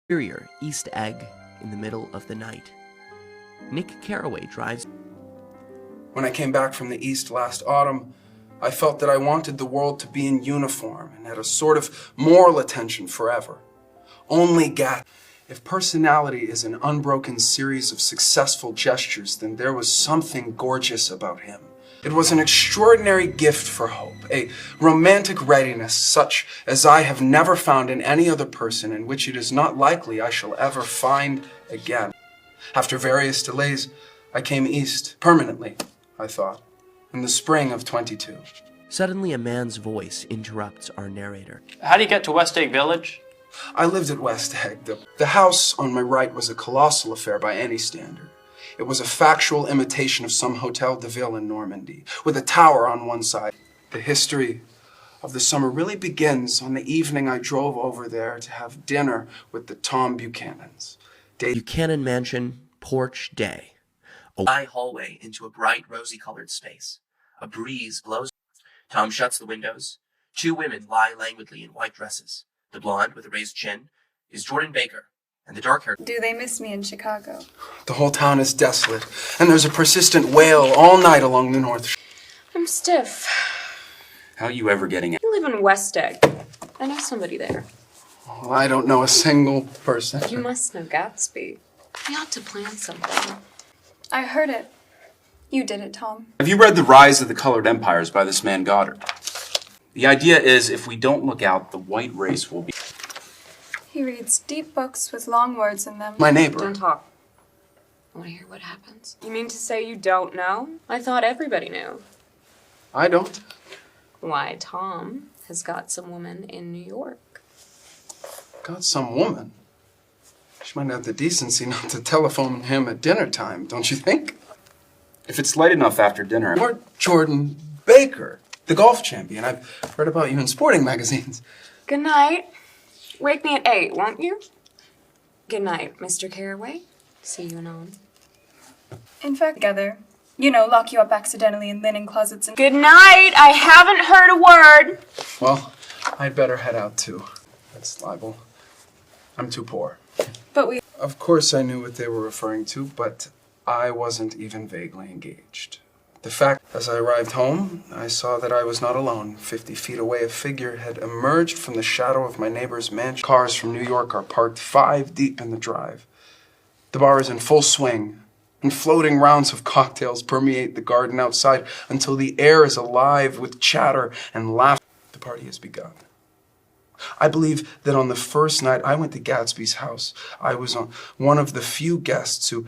Interior East Egg in the middle of the night. Nick Carraway drives. When I came back from the East last autumn, I felt that I wanted the world to be in uniform and at a sort of moral attention forever. Only Gatsby. If personality is an unbroken series of successful gestures, then there was something gorgeous about him. It was an extraordinary gift for hope, a romantic readiness such as I have never found in any other person, and which it is not likely I shall ever find again. After various delays, I came east permanently, I thought, in the spring of 22. Suddenly, a man's voice interrupts our narrator. How do you get to West Egg Village? I lived at West Egg. The house on my right was a colossal affair by any standard. It was a factual imitation of some Hotel de Ville in Normandy, with a tower on one side. The history of the summer really begins on the evening I drove over there to have dinner with the Tom Buchanans. Buchanan Mansion, porch day. A high hallway into a bright, rosy-colored space. A breeze blows. Tom shuts the windows. Two women lie languidly in white dresses. The blonde, with a raised chin, is Jordan Baker, and the dark-haired... Do they miss me in Chicago? The whole town is desolate, and there's a persistent wail all night along the north shore. I'm stiff. How are you ever getting out? I live in West Egg. I know somebody there. Well, I don't know a single person. You must know Gatsby. We ought to plan something. I heard it. You did it, Tom. Have you read The Rise of the Colored Empires by this man Goddard? The idea is if we don't look out, the white race will be... He reads deep books with long words in them. My neighbor. Don't talk. I want to hear what happens. You mean to say you don't know? I thought everybody knew. I don't. Why, Tom has got some woman in New York. Got some woman? She might have the decency not to telephone him at dinner time, don't you think? If it's late enough after dinner... Or Jordan Baker, the golf champion. I've heard about you in sporting magazines. Good night. Wake me at 8, won't you? Good night, Mr. Carraway. See you anon. In fact, together. You know, lock you up accidentally in linen closets and... Good night. I haven't heard a word. Well, I'd better head out too. That's libel. I'm too poor. But we... Of course I knew what they were referring to, but I wasn't even vaguely engaged. The fact, as I arrived home, I saw that I was not alone. 50 feet away, a figure had emerged from the shadow of my neighbor's mansion. Cars from New York are parked 5 deep in the drive. The bar is in full swing, and floating rounds of cocktails permeate the garden outside until the air is alive with chatter and laughter. The party has begun. I believe that on the first night I went to Gatsby's house, I was one of the few guests who...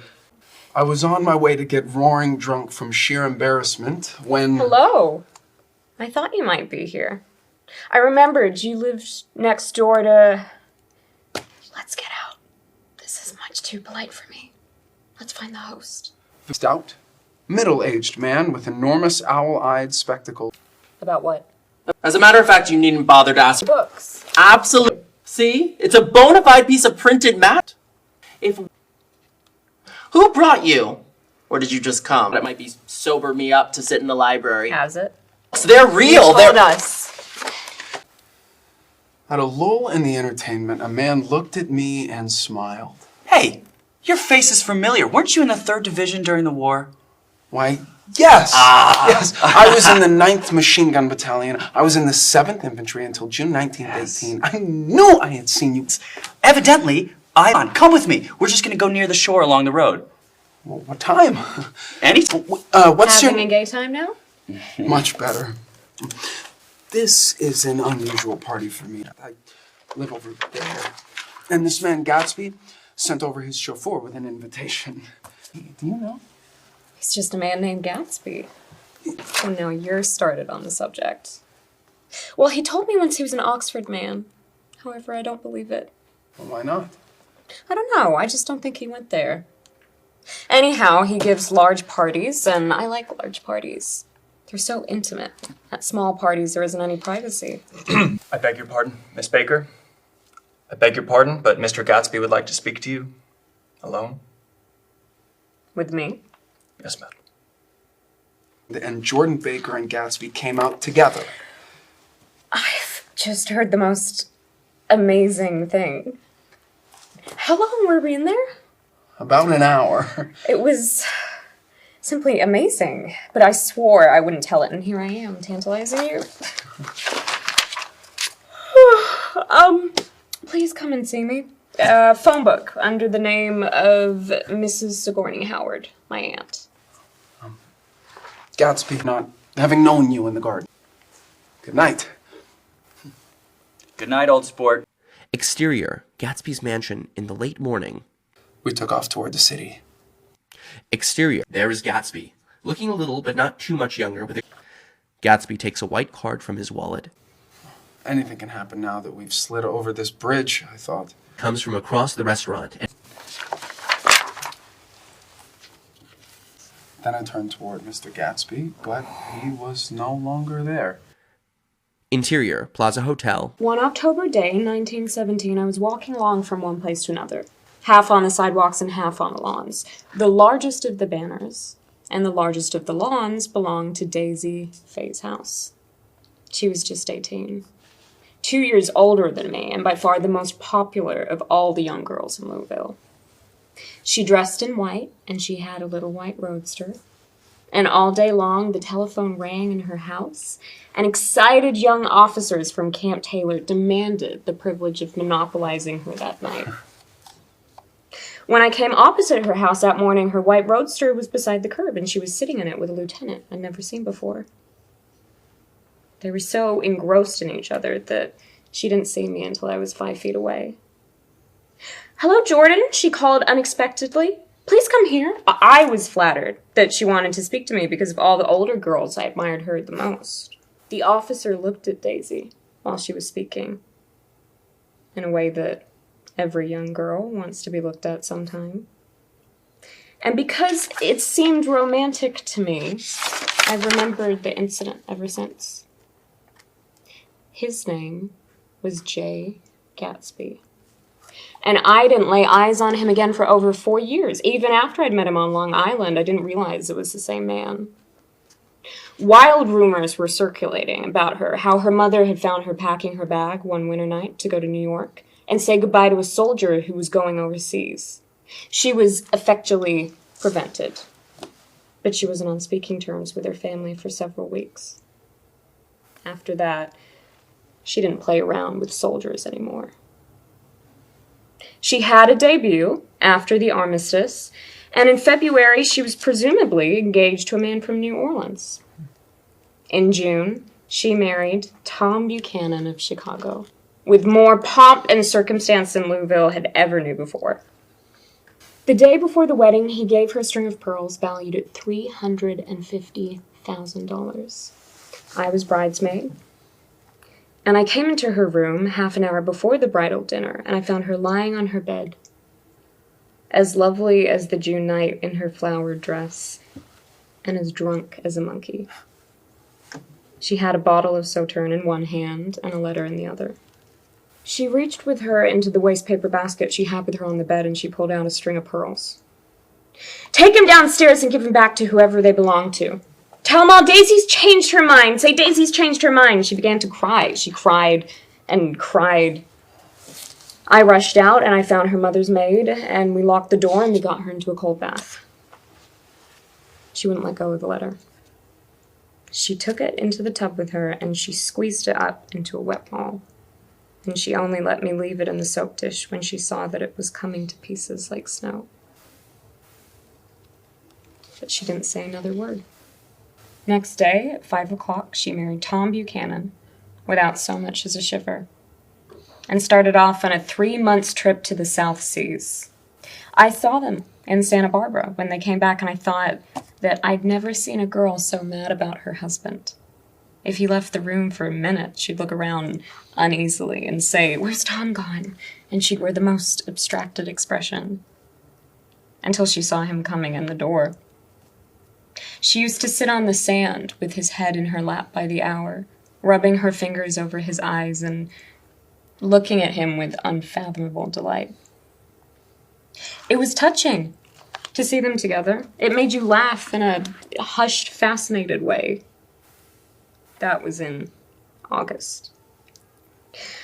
I was on my way to get roaring drunk from sheer embarrassment when... Hello. I thought you might be here. I remembered you lived next door to... Let's get out. This is much too polite for me. Let's find the host. Stout, middle-aged man with enormous owl-eyed spectacles. About what? As a matter of fact, you needn't bother to ask. Books. Absolutely. See? It's a bona fide piece of printed matter. Who brought you? Or did you just come? It might be sober me up to sit in the library. Has it? So they're real. They're us. At a lull in the entertainment, a man looked at me and smiled. Hey, your face is familiar. Weren't you in the 3rd Division during the war? Why, yes! Yes, I was in the 9th Machine Gun Battalion. I was in the 7th Infantry until June 1918. Yes. I knew I had seen you. Evidently, come with me. We're just gonna go near the shore along the road. Well, what time? Any? What's Having a gay time now? Much better. This is an unusual party for me. I live over there. And this man, Gatsby, sent over his chauffeur with an invitation. Do you know? He's just a man named Gatsby. And now you're started on the subject. Well, he told me once he was an Oxford man. However, I don't believe it. Well, why not? I don't know. I just don't think he went there. Anyhow, he gives large parties, and I like large parties. They're so intimate. At small parties, there isn't any privacy. I beg your pardon, Miss Baker. I beg your pardon, but Mr. Gatsby would like to speak to you. Alone? With me? Yes, madam. And Jordan Baker and Gatsby came out together. I've just heard the most amazing thing. How long were we in there? About an hour. It was simply amazing, but I swore I wouldn't tell it, and here I am, tantalizing you. Please come and see me. Phone book under the name of Mrs. Sigourney Howard, my aunt. Gatsby, not having known you in the garden. Good night. Good night, old sport. Exterior, Gatsby's mansion in the late morning. We took off toward the city. Exterior, there is Gatsby, looking a little but not too much younger. Gatsby takes a white card from his wallet. Anything can happen now that we've slid over this bridge, I thought. Comes from across the restaurant. Then I turned toward Mr. Gatsby, but he was no longer there. Interior, Plaza Hotel. One October day in 1917, I was walking along from one place to another, half on the sidewalks and half on the lawns. The largest of the banners and the largest of the lawns belonged to Daisy Faye's house. She was just 18. 2 years older than me, and by far the most popular of all the young girls in Louisville. She dressed in white, and she had a little white roadster. And all day long, the telephone rang in her house, and excited young officers from Camp Taylor demanded the privilege of monopolizing her that night. When I came opposite her house that morning, her white roadster was beside the curb, and she was sitting in it with a lieutenant I'd never seen before. They were so engrossed in each other that she didn't see me until I was 5 feet away. "Hello, Jordan," she called unexpectedly. "Please come here." I was flattered that she wanted to speak to me because of all the older girls I admired her the most. The officer looked at Daisy while she was speaking, in a way that every young girl wants to be looked at sometime. And because it seemed romantic to me, I've remembered the incident ever since. His name was J. Gatsby. And I didn't lay eyes on him again for over 4 years. Even after I'd met him on Long Island, I didn't realize it was the same man. Wild rumors were circulating about her, how her mother had found her packing her bag one winter night to go to New York and say goodbye to a soldier who was going overseas. She was effectually prevented, but she wasn't on speaking terms with her family for several weeks. After that, she didn't play around with soldiers anymore. She had a debut after the armistice, and in February she was presumably engaged to a man from New Orleans. In June, she married Tom Buchanan of Chicago, with more pomp and circumstance than Louisville had ever knew before. The day before the wedding, he gave her a string of pearls valued at $350,000. I was bridesmaid, and I came into her room half an hour before the bridal dinner, and I found her lying on her bed, as lovely as the June night in her flowered dress, and as drunk as a monkey. She had a bottle of Sauterne in one hand and a letter in the other. She reached with her into the wastepaper basket she had with her on the bed, and she pulled out a string of pearls. "Take him downstairs and give him back to whoever they belong to. Tell them all Daisy's changed her mind. Say Daisy's changed her mind." She began to cry. She cried and cried. I rushed out, and I found her mother's maid, and we locked the door, and we got her into a cold bath. She wouldn't let go of the letter. She took it into the tub with her, and she squeezed it up into a wet ball. And she only let me leave it in the soap dish when she saw that it was coming to pieces like snow. But she didn't say another word. Next day, at 5 o'clock, she married Tom Buchanan without so much as a shiver, and started off on a 3-month trip to the South Seas. I saw them in Santa Barbara when they came back, and I thought that I'd never seen a girl so mad about her husband. If he left the room for a minute, she'd look around uneasily and say, "Where's Tom gone?" And she'd wear the most abstracted expression until she saw him coming in the door. She used to sit on the sand with his head in her lap by the hour, rubbing her fingers over his eyes and looking at him with unfathomable delight. It was touching to see them together. It made you laugh in a hushed, fascinated way. That was in August.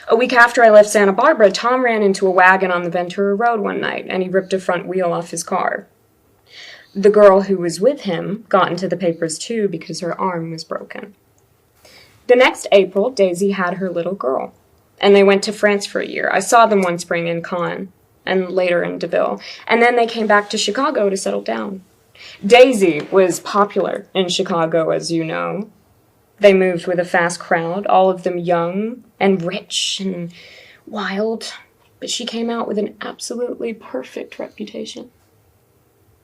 A week after I left Santa Barbara, Tom ran into a wagon on the Ventura Road one night, and he ripped a front wheel off his car. The girl who was with him got into the papers too because her arm was broken. The next April, Daisy had her little girl, and they went to France for a year. I saw them one spring in Cannes, and later in DeVille, and then they came back to Chicago to settle down. Daisy was popular in Chicago, as you know. They moved with a fast crowd, all of them young and rich and wild, but she came out with an absolutely perfect reputation.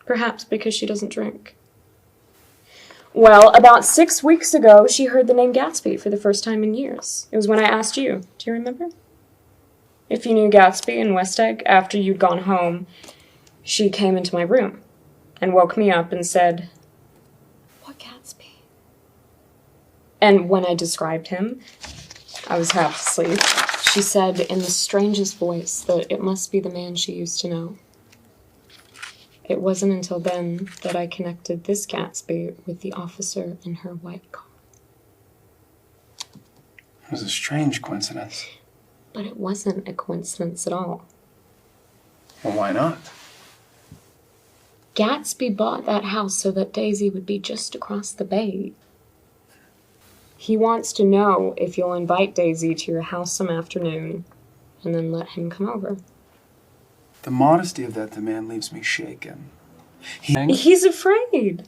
Perhaps because she doesn't drink. Well, about 6 weeks ago, she heard the name Gatsby for the first time in years. It was when I asked you. Do you remember? If you knew Gatsby in West Egg, after you'd gone home, she came into my room and woke me up and said, "What Gatsby?" And when I described him, I was half asleep. She said in the strangest voice that it must be the man she used to know. It wasn't until then that I connected this Gatsby with the officer in her white car. It was a strange coincidence. But it wasn't a coincidence at all. Well, why not? Gatsby bought that house so that Daisy would be just across the bay. He wants to know if you'll invite Daisy to your house some afternoon and then let him come over. The modesty of that demand leaves me shaken. He's afraid.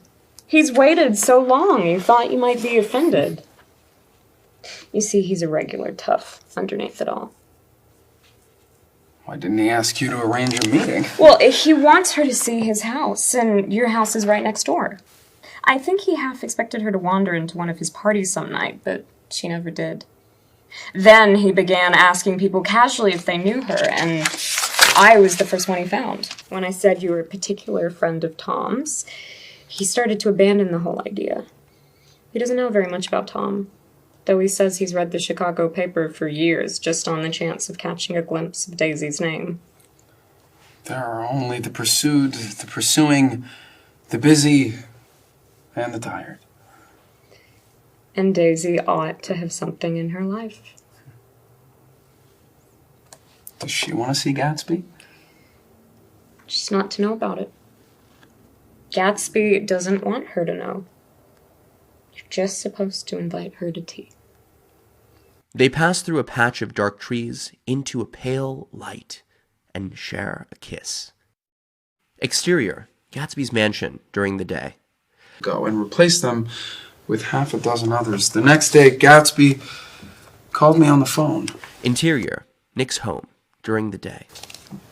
He's waited so long, he thought you might be offended. You see, he's a regular tough underneath it all. Why didn't he ask you to arrange a meeting? Well, he wants her to see his house, and your house is right next door. I think he half expected her to wander into one of his parties some night, but she never did. Then he began asking people casually if they knew her, and I was the first one he found. When I said you were a particular friend of Tom's, he started to abandon the whole idea. He doesn't know very much about Tom, though he says he's read the Chicago paper for years just on the chance of catching a glimpse of Daisy's name. There are only the pursued, the pursuing, the busy, and the tired. And Daisy ought to have something in her life. Does she want to see Gatsby? Just not to know about it. Gatsby doesn't want her to know. You're just supposed to invite her to tea. They pass through a patch of dark trees into a pale light and share a kiss. Exterior, Gatsby's mansion during the day. Go and replace them with half a dozen others. The next day, Gatsby called me on the phone. Interior, Nick's home during the day.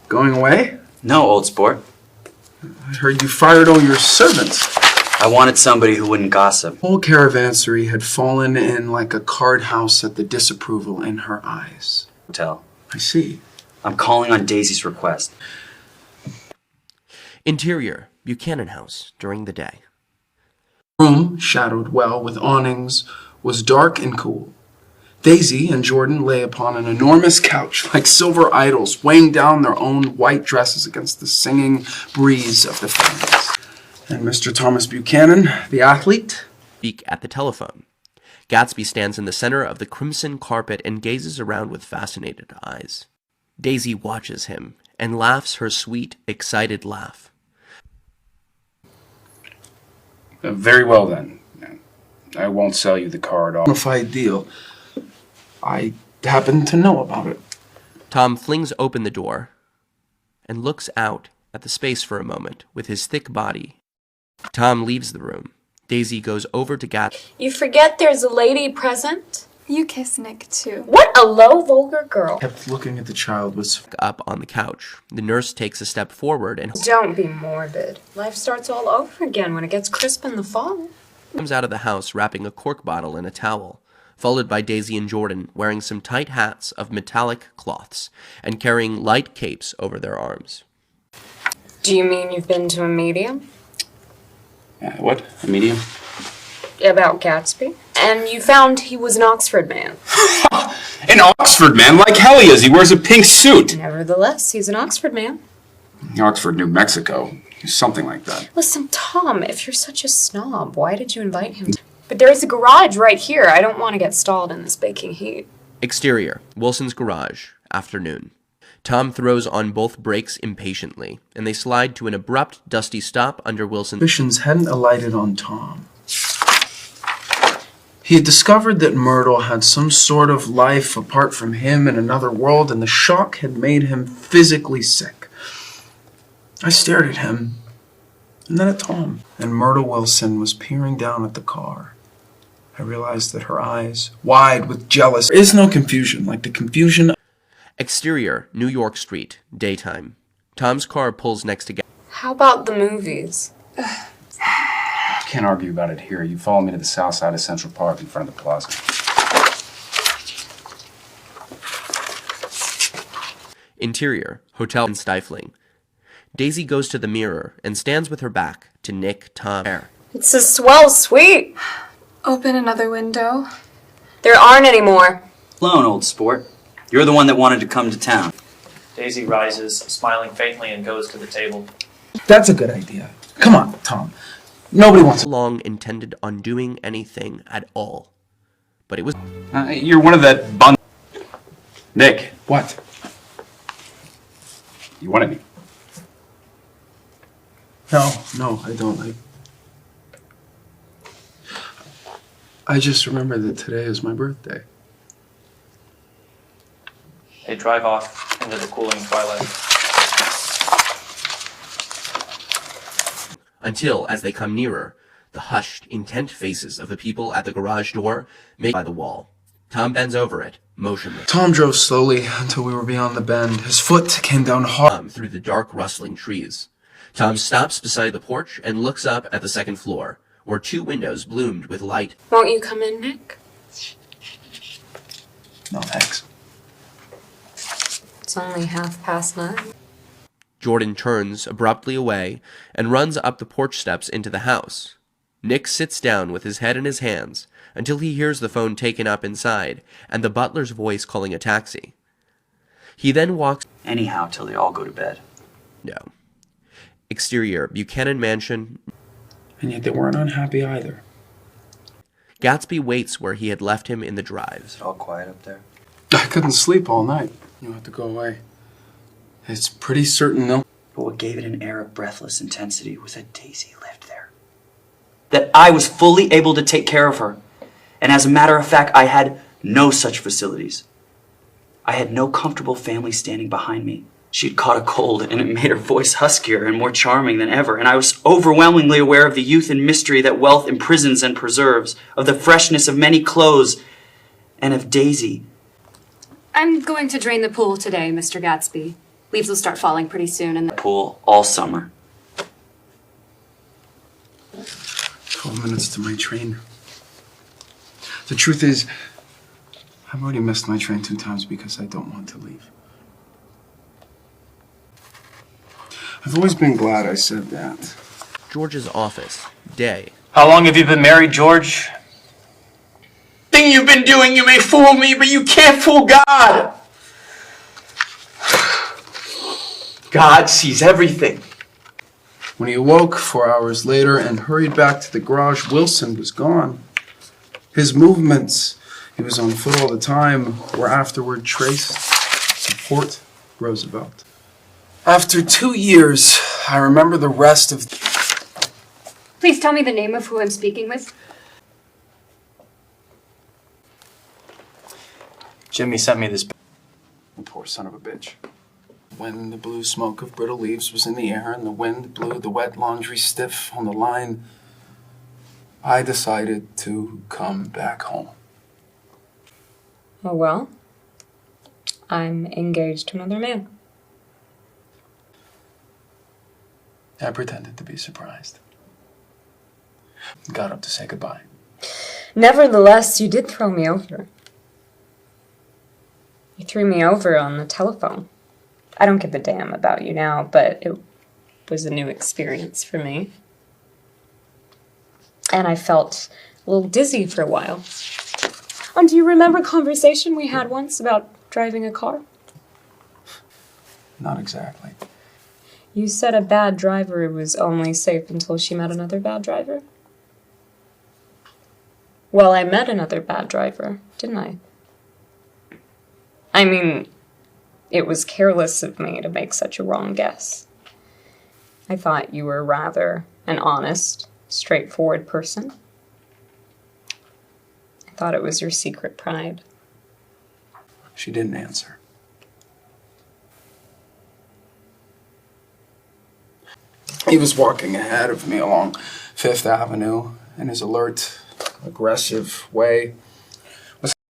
Going away? No, old sport. I heard you fired all your servants. I wanted somebody who wouldn't gossip. The whole caravansary had fallen in like a card house at the disapproval in her eyes. Tell. I see. I'm calling on Daisy's request. Interior, Buchanan House during the day. Room, shadowed well with awnings, was dark and cool. Daisy and Jordan lay upon an enormous couch like silver idols, weighing down their own white dresses against the singing breeze of the fans. And Mr. Thomas Buchanan, the athlete, Speak at the telephone. Gatsby stands in the center of the crimson carpet and gazes around with fascinated eyes. Daisy watches him and laughs her sweet, excited laugh. Very well then. I won't sell you the car at all. Bonafide deal. I happen to know about it. Tom flings open the door and looks out at the space for a moment with his thick body. Tom leaves the room. Daisy goes over to Gatsby. You forget there's a lady present? You kiss Nick, too. What a low, vulgar girl. Kept looking at the child with Up on the couch. The nurse takes a step forward and Don't be morbid. Life starts all over again when it gets crisp in the fall. comes out of the house wrapping a cork bottle in a towel, followed by Daisy and Jordan wearing some tight hats of metallic cloths and carrying light capes over their arms. Do you mean you've been to a medium? What? A medium? About Gatsby? And you found he was an Oxford man. An Oxford man? Like hell he is. He wears a pink suit. Nevertheless, he's an Oxford man. Oxford, New Mexico. Something like that. Listen, Tom, if you're such a snob, why did you invite him? But there is a garage right here. I don't want to get stalled in this baking heat. Exterior, Wilson's garage, afternoon. Tom throws on both brakes impatiently, and they slide to an abrupt, dusty stop under Wilson's. Suspicions hadn't alighted on Tom. He had discovered that Myrtle had some sort of life apart from him in another world, and the shock had made him physically sick. I stared at him, and then at Tom, and Myrtle Wilson was peering down at the car. I realized that her eyes, wide with jealousy, there is no confusion like the confusion. Exterior, New York Street, daytime. Tom's car pulls next to Gatsby. How about the movies? Can't argue about it here. You follow me to the south side of Central Park in front of the plaza. Interior, hotel and stifling. Daisy goes to the mirror and stands with her back to Nick, Tom, Air. It's a swell suite. Open another window. There aren't any more. Alone, old sport. You're the one that wanted to come to town. Daisy rises, smiling faintly, and goes to the table. That's a good idea. Come on, Tom. Nobody wants to. Long intended on doing anything at all. But it was. You're one of that bun. Nick, What? you wanted me. No, I don't. I just remember that today is my birthday. They drive off into the cooling twilight. Until, as they come nearer, the hushed, intent faces of the people at the garage door made by the wall. Tom bends over it, motionless. Tom drove slowly until we were beyond the bend. His foot came down hard. Through the dark, rustling trees. Tom stops beside the porch and looks up at the second floor, where two windows bloomed with light. Won't you come in, Nick? No, thanks. It's only 9:30. Jordan turns abruptly away and runs up the porch steps into the house. Nick sits down with his head in his hands until he hears the phone taken up inside and the butler's voice calling a taxi. He then walks. Anyhow, till they all go to bed. No. Exterior, Buchanan Mansion. And yet they weren't unhappy either. Gatsby waits where he had left him in the drive. Is it all quiet up there? I couldn't sleep all night. You have to go away. It's pretty certain they'll. But what gave it an air of breathless intensity was that Daisy lived there. That I was fully able to take care of her. And as a matter of fact, I had no such facilities. I had no comfortable family standing behind me. She'd caught a cold, and it made her voice huskier and more charming than ever. And I was overwhelmingly aware of the youth and mystery that wealth imprisons and preserves, of the freshness of many clothes, and of Daisy. I'm going to drain the pool today, Mr. Gatsby. Leaves will start falling pretty soon, and Pool all summer. 12 minutes to my train. The truth is, I've already missed my train 2 times because I don't want to leave. I've always been glad I said that. George's office. Day. How long have you been married, George? Thing you've been doing, you may fool me, but you can't fool God. God sees everything. When he awoke 4 hours later and hurried back to the garage, Wilson was gone. His movements, he was on foot all the time, were afterward traced to Port Roosevelt. After 2 years, I remember the rest of... please tell me the name of who I'm speaking with. Jimmy sent me this. Poor son of a bitch. When the blue smoke of brittle leaves was in the air and the wind blew the wet laundry stiff on the line, I decided to come back home. Oh well. I'm engaged to another man. I pretended to be surprised. Got up to say goodbye. Nevertheless, you did throw me over. You threw me over on the telephone. I don't give a damn about you now, but it was a new experience for me. And I felt a little dizzy for a while. And do you remember a conversation we had once about driving a car? Not exactly. You said a bad driver was only safe until she met another bad driver. Well, I met another bad driver, didn't I? I mean, it was careless of me to make such a wrong guess. I thought you were rather an honest, straightforward person. I thought it was your secret pride. She didn't answer. He was walking ahead of me along Fifth Avenue in his alert, aggressive way.